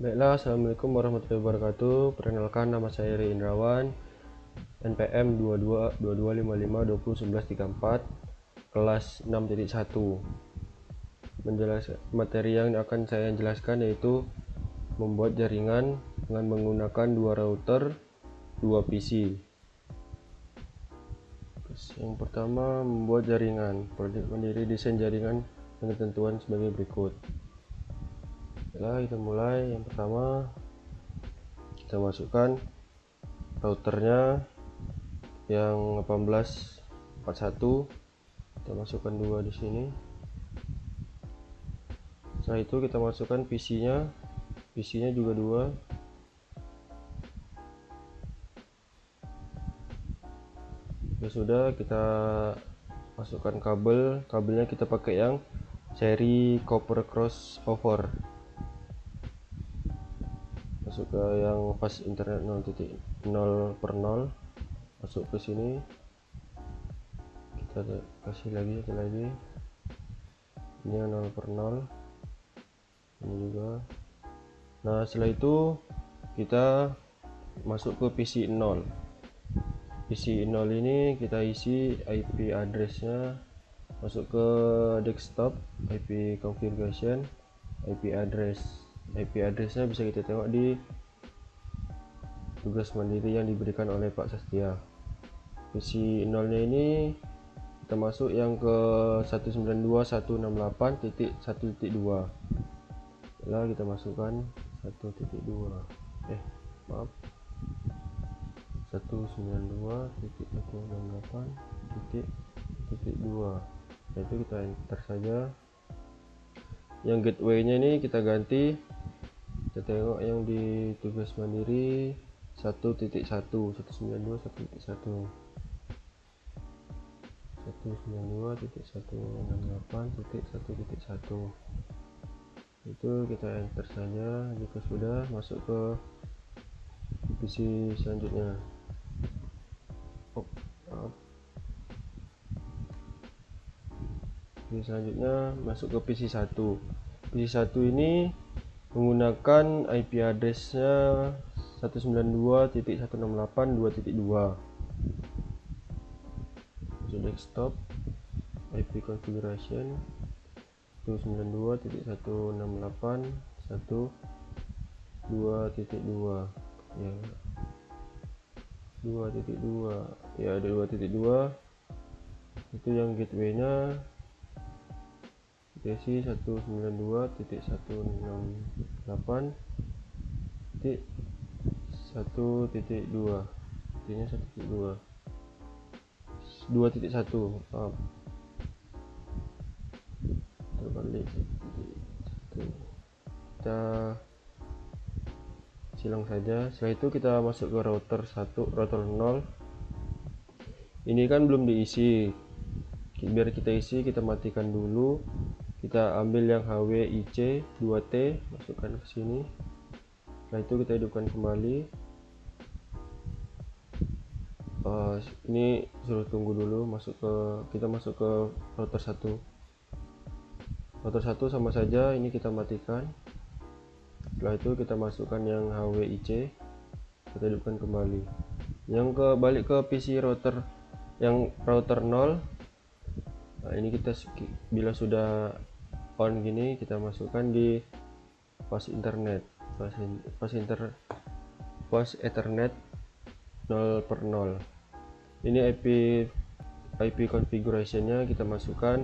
Baiklah, assalamualaikum warahmatullahi wabarakatuh. Perkenalkan, nama saya Eri Indrawan, NPM 2255501134, kelas 6.1. Materi yang akan saya jelaskan yaitu membuat jaringan dengan menggunakan dua router, dua PC. Yang pertama, membuat jaringan. Proyek mandiri desain jaringan dengan ketentuan sebagai berikut. Baiklah, kita mulai. Yang pertama, kita masukkan routernya yang 1841, kita masukkan dua di sini. Setelah itu kita masukkan PC-nya juga dua. Ya sudah, kita masukkan kabelnya kita pakai yang seri copper crossover. Masuk ke yang fast internet 0.0/0, masuk ke sini, kita kasih lagi ini yang 0/0, ini juga. Nah, setelah itu kita masuk ke PC 0 ini kita isi IP address-nya, masuk ke desktop, IP configuration, IP address-nya bisa kita tengok di tugas mandiri yang diberikan oleh Pak Sastia. PC 0 nya ini kita masuk yang ke 192.168.1.2. Setelah kita masukkan 1.2, 192.168.1.2. Nah, itu kita enter saja. Yang gateway-nya ini kita ganti, kita tengok yang di tugas mandiri 1.1, 192.168.1.1. Itu kita enter saja. Jika sudah, masuk ke PC selanjutnya. Selanjutnya masuk ke PC 1. PC 1 ini menggunakan IP address-nya 192.168.2.2. Masuk desktop, IP configuration 192.168.1.2. ya 2.2, ya ada 2.2. itu yang gateway-nya isi 192.168.1.2, intinya 2.1, maaf, terbalik 1. Kita silang saja. Setelah itu kita masuk ke router 0. Ini kan belum diisi, biar kita isi, kita matikan dulu. Kita ambil yang HWIC 2T, masukkan ke sini. Setelah itu kita hidupkan kembali. Ini suruh tunggu dulu. Kita masuk ke router 1. Router 1 sama saja, ini kita matikan. Setelah itu kita masukkan yang HWIC, kita hidupkan kembali. Yang balik ke PC router yang router 0. Nah, ini kita bila sudah on gini, kita masukkan di fast Ethernet 0/0. Ini IP configuration-nya kita masukkan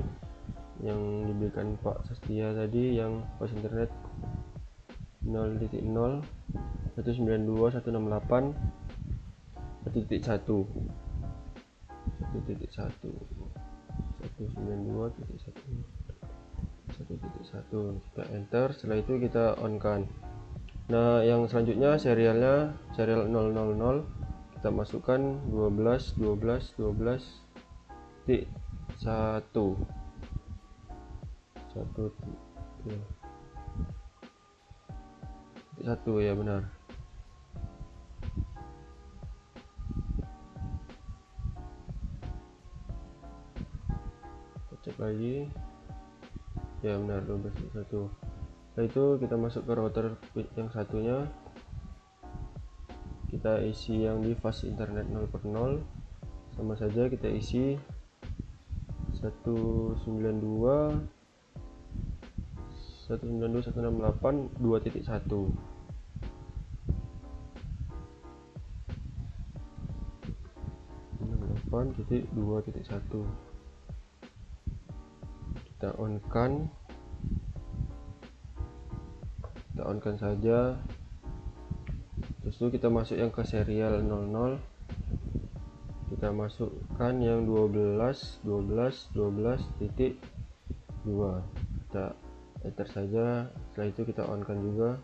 yang diberikan Pak Sastia tadi, yang fast internet 0.0 192.168.1.1. 1.1 kita enter. Setelah itu kita on kan. Nah, yang selanjutnya serial 000 kita masukkan 12.12.12.1 ya, benar. Cek lagi, ya benar, 12.1. Setelah itu kita masuk ke router yang satunya, kita isi yang di fast internet 0/0, sama saja kita isi 192.168.2.1 2.1 kita on kan saja. Terus itu kita masuk yang ke serial 00, kita masukkan yang 12.12.12.2, kita enter saja. Setelah itu kita on kan juga.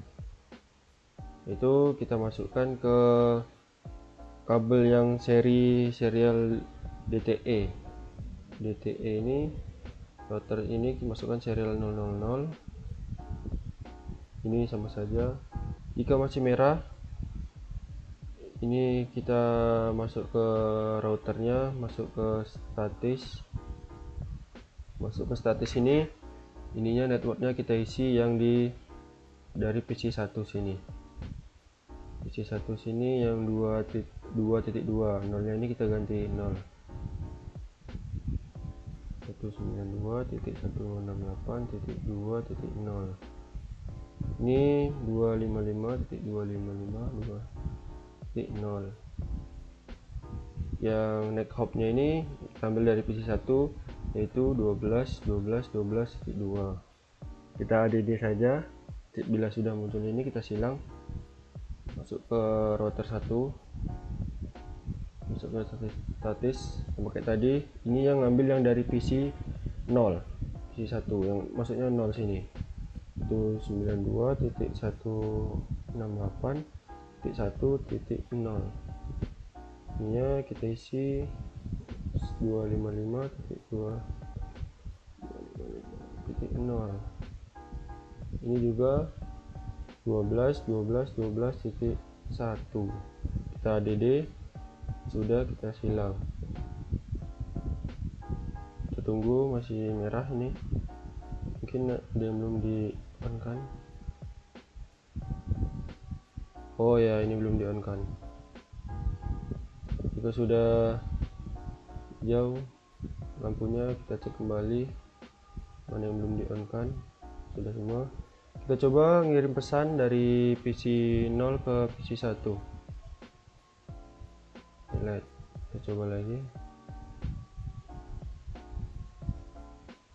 Itu kita masukkan ke kabel yang serial DTE ini, router ini masukkan serial 000. Ini sama saja. Jika masih merah, ini kita masuk ke routernya, masuk ke statis ini, ininya networknya kita isi yang dari PC1 sini. PC1 sini yang 2.2, nolnya ini kita ganti 0. 192.168.2.0. Ini 255.255.2.0. Yang next hopnya ini kita ambil dari PC1, yaitu 12.12.12.2. Kita add saja. Bila sudah muncul ini kita silang, masuk ke router 1, masuk ke statis pakai tadi. Ini yang ngambil yang dari PC 0, PC1 yang maksudnya 0 sini, itu 92.168.1.0. ini kita isi 255.2.0. ini juga 12.12.12.1. kita add, sudah kita silang. Kita tunggu, masih merah ini, mungkin ada yang belum di on kan. Oh ya, ini belum di on kan. Jika sudah jauh lampunya, kita cek kembali mana yang belum di on kan. Sudah semua. Kita coba ngirim pesan dari PC 0 ke PC 1. Lihat, kita coba lagi.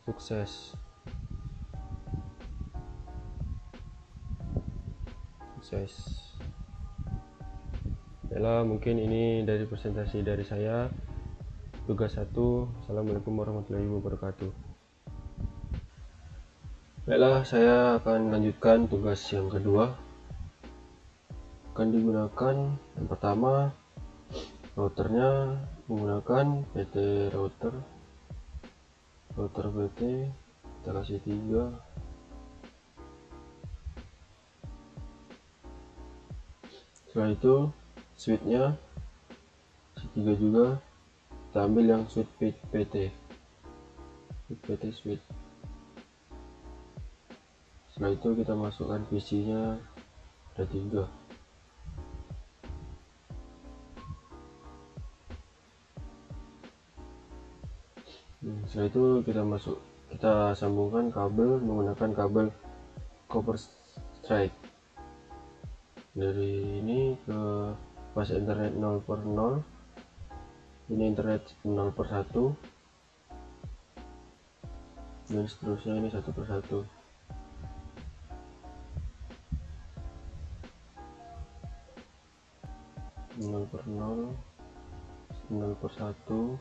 Sukses. Yalah, mungkin ini dari presentasi dari saya. Tugas 1. Assalamualaikum warahmatullahi wabarakatuh. Baiklah, saya akan lanjutkan tugas yang kedua. Akan digunakan yang pertama, routernya menggunakan PT router PT, kita kasih 3. Setelah itu switchnya 3 juga, kita ambil yang switch PT switch. Setelah itu kita masukkan PC nya, ada 3. Setelah itu kita sambungkan kabel menggunakan kabel copper strike dari ini ke fast internet 0/0. ini internet 0/1, dan seterusnya ini 1/1. Nol per 0, 1,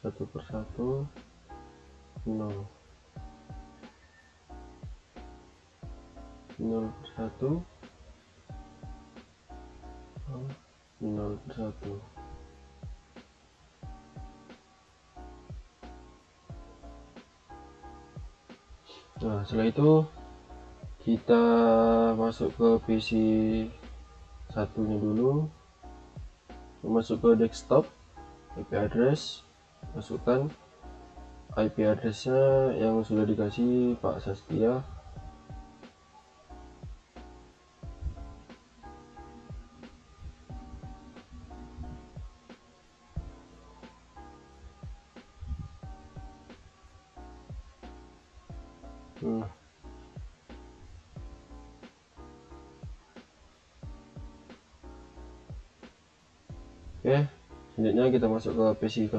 1/1, 0, 0/1, 0/1. Nah, setelah itu kita masuk ke PC satunya dulu, masuk ke desktop, IP address, masukkan IP addressnya yang sudah dikasih Pak Sastia. Oke, selanjutnya kita masuk ke PC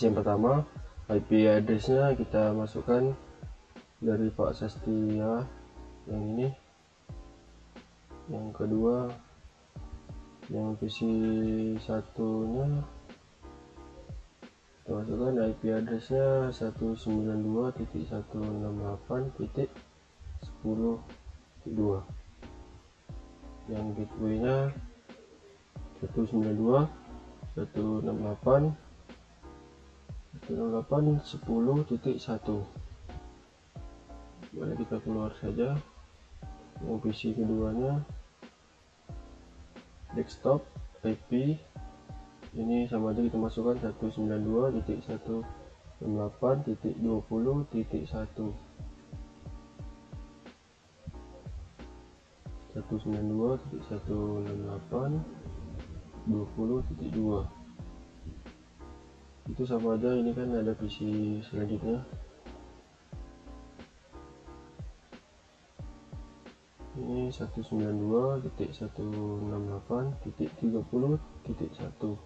yang pertama. IP addressnya kita masukkan dari Pak Sastia yang ini. Yang kedua, yang PC satunya kita masukkan IP addressnya 192.168.10.2. yang gateway nya 192.168.10.1. Boleh kita keluar saja. Yang PC keduanya desktop IP ini sama aja, kita masukkan 192.168.20.1. 192.168.20.2 itu sama aja. Ini kan ada PC selanjutnya, ini 192.168.30.1.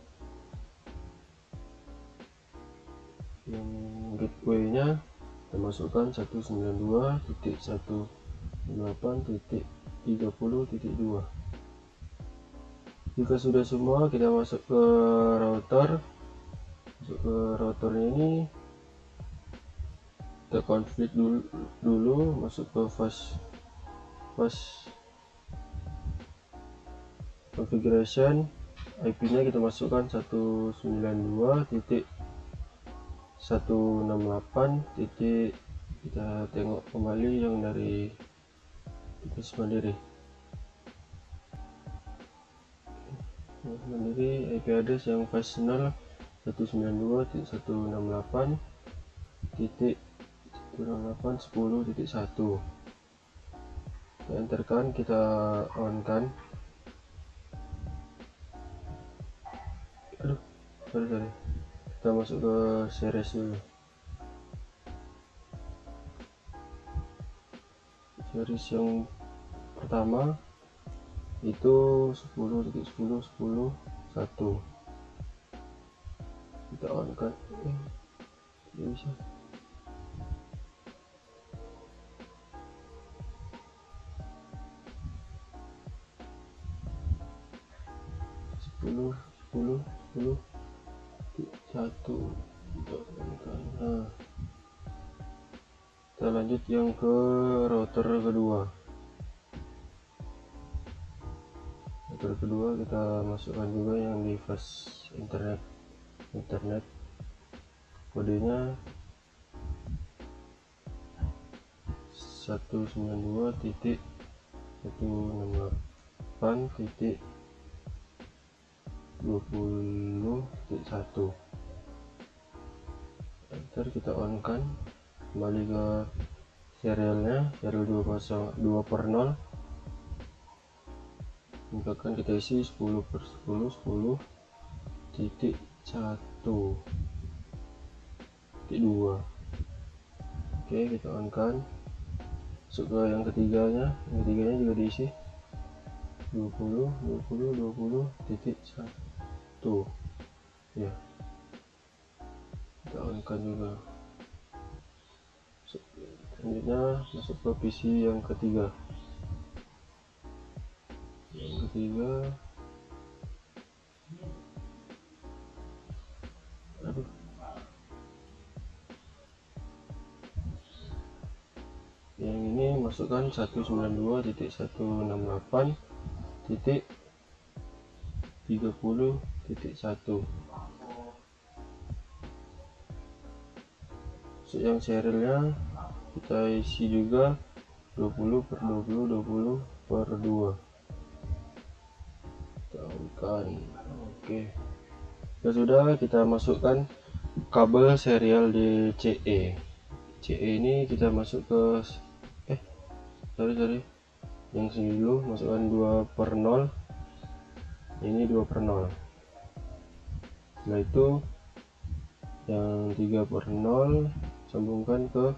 yang gateway nya kita masukkan 192.168.30.2. Jika sudah semua, kita masuk ke router. Ini kita config dulu, masuk ke fast configuration. IP nya kita masukkan 192.168. Kita tengok kembali yang dari device mandiri. IP address yang personal 192.168.10.1. kita enterkan, kita on kan. Sorry. Kita masuk ke series dulu. Series yang pertama itu 10.10.10.1. kita on kan. Tidak bisa. Satu. Kita lanjut yang ke router kedua. Router kedua kita masukkan juga yang di fast internet. Kodenya 192.168.20.1. Enter, kita on kan. Kembali ke serialnya, serial 2/0. Misalkan kita isi 10/10.10.1.2. Oke, kita on kan. Masuk ke yang ketiganya. Yang ketiganya juga diisi 20.1. ya, kita on kan juga. Selanjutnya masuk ke PC yang ketiga. Yang ini masukkan 192.168.30.1. Yang serialnya kita isi juga 20/20/20/2. Oke, ya sudah, kita masukkan kabel serial DCE. CE ini kita masuk ke sorry yang sini dulu, masukkan 2/0, ini 2/0. Setelah itu yang 3/0 sambungkan ke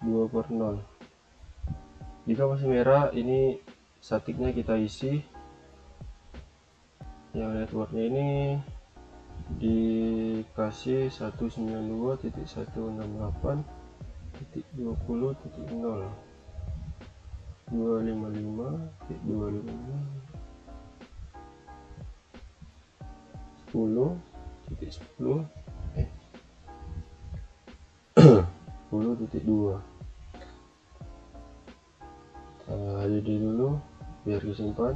2/0. Jika masih merah, ini statiknya kita isi. Yang networknya ini dikasih 192.168.20.0 255.255 10.10 10.2. Jadi dulu biar disimpan.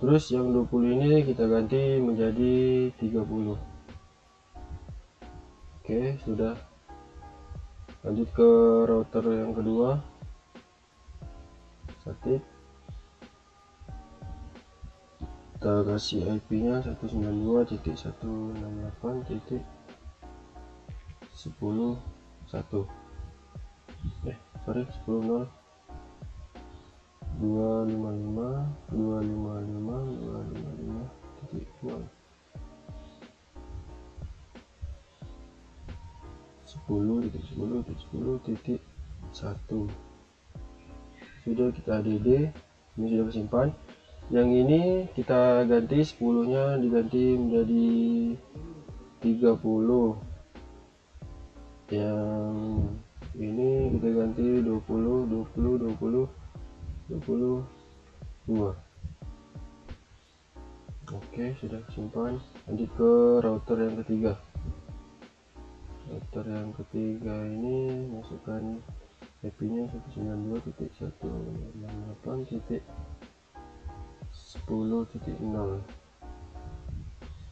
Terus yang 20 ini kita ganti menjadi 30. Oke, sudah. Lanjut ke router yang kedua, statik. Kita kasih IP nya 192.168.10.1 10.0 255.255.255.0 10.10.10.1. Sudah, kita add, ini sudah kesimpan. Yang ini kita ganti 10 nya diganti menjadi 30. Yang ini kita ganti 20 20 20 22. Oke, sudah simpan. Lanjut ke router yang ketiga. Router yang ketiga ini masukkan IP nya 192.168.10.0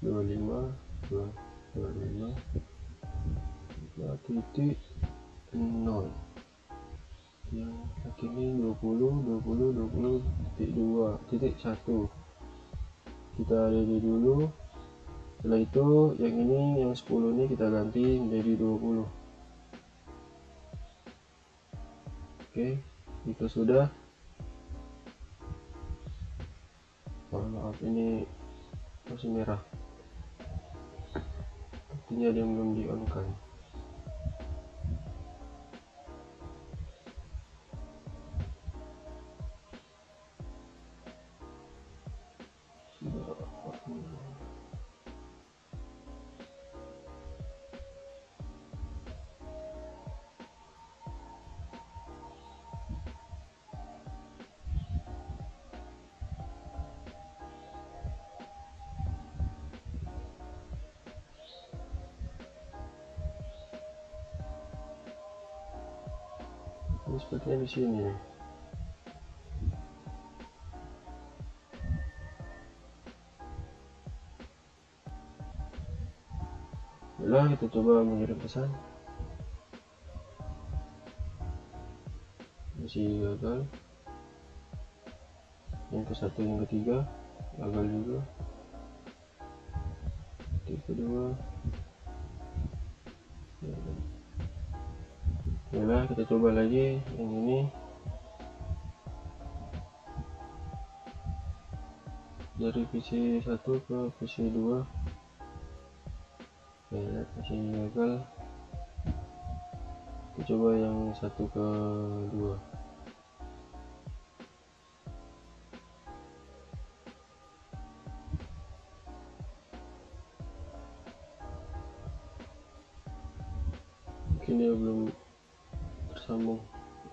25.0. yang ini 20.20.20.2.1. kita ready dulu. Setelah itu yang ini, yang 10 ini kita ganti menjadi 20. Oke, itu sudah. Maaf, ini masih merah, artinya dia belum di on kan. Ini sepertinya di sini. Nah, kita coba mengirim pesan. Masih gagal. Yang ke satu, yang ketiga gagal juga. Yang kedua. Nah, kita coba lagi yang ini. Dari PC 1 ke PC 2. Ya, masih gagal. Kita coba yang 1 ke 2. Mungkin dia belum tersambung.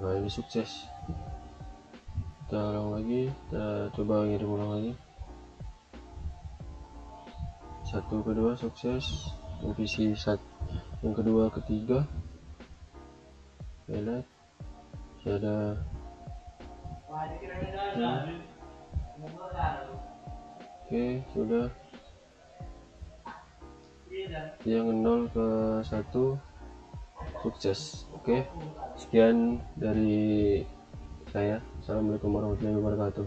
Nah, ini sukses. Kita ulang lagi, kita coba ngirim ulang lagi. 1 ke 2 sukses. Yang PC 1, yang kedua, ketiga. Lihat, ada oke, sudah. Yang 0 ke 1 sukses. Oke, sekian dari saya. Assalamualaikum warahmatullahi wabarakatuh.